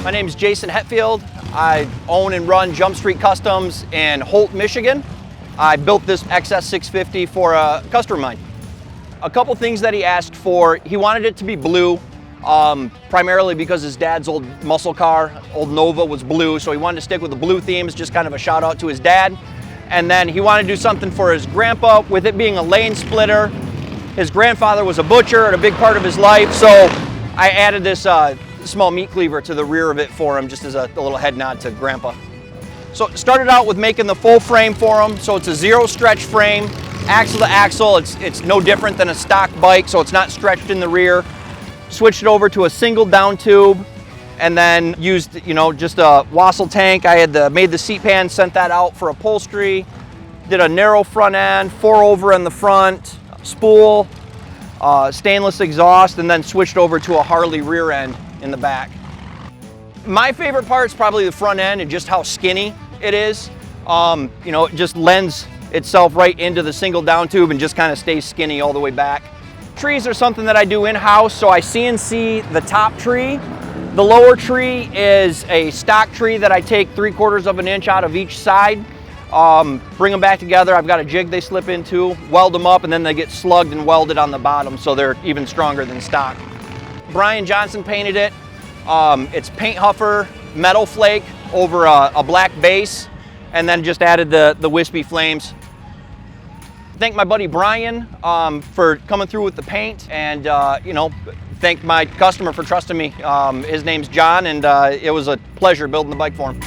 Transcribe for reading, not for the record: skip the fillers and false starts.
My name is Jason Hetfield. I own and run Jump Street Customs in Holt, Michigan. I built this XS650 for a customer of mine. A couple things that he asked for. He wanted it to be blue, primarily because his dad's old muscle car, old Nova, was blue, so he wanted to stick with the blue themes, just kind of a shout out to his dad. And then he wanted to do something for his grandpa, with it being a lane splitter. His grandfather was a butcher and a big part of his life, so I added this small meat cleaver to the rear of it for him, just as a little head nod to Grandpa. So started out with making the full frame for him. So it's a zero stretch frame, axle to axle. It's no different than a stock bike, so it's not stretched in the rear. Switched it over to a single down tube, and then used, just a wassail tank. I had made the seat pan, sent that out for upholstery. Did a narrow front end, 4 over in the front, spool, stainless exhaust, and then switched over to a Harley rear end in the back. My favorite part is probably the front end and just how skinny it is. It just lends itself right into the single down tube and just kind of stays skinny all the way back. Trees are something that I do in-house, so I CNC the top tree. The lower tree is a stock tree that I take 3/4 of an inch out of each side. Bring them back together. I've got a jig they slip into, weld them up, and then they get slugged and welded on the bottom, so they're even stronger than stock. Brian Johnson painted it. It's paint huffer metal flake over a black base, and then just added the wispy flames. Thank my buddy Brian for coming through with the paint, and thank my customer for trusting me. His name's John, and it was a pleasure building the bike for him.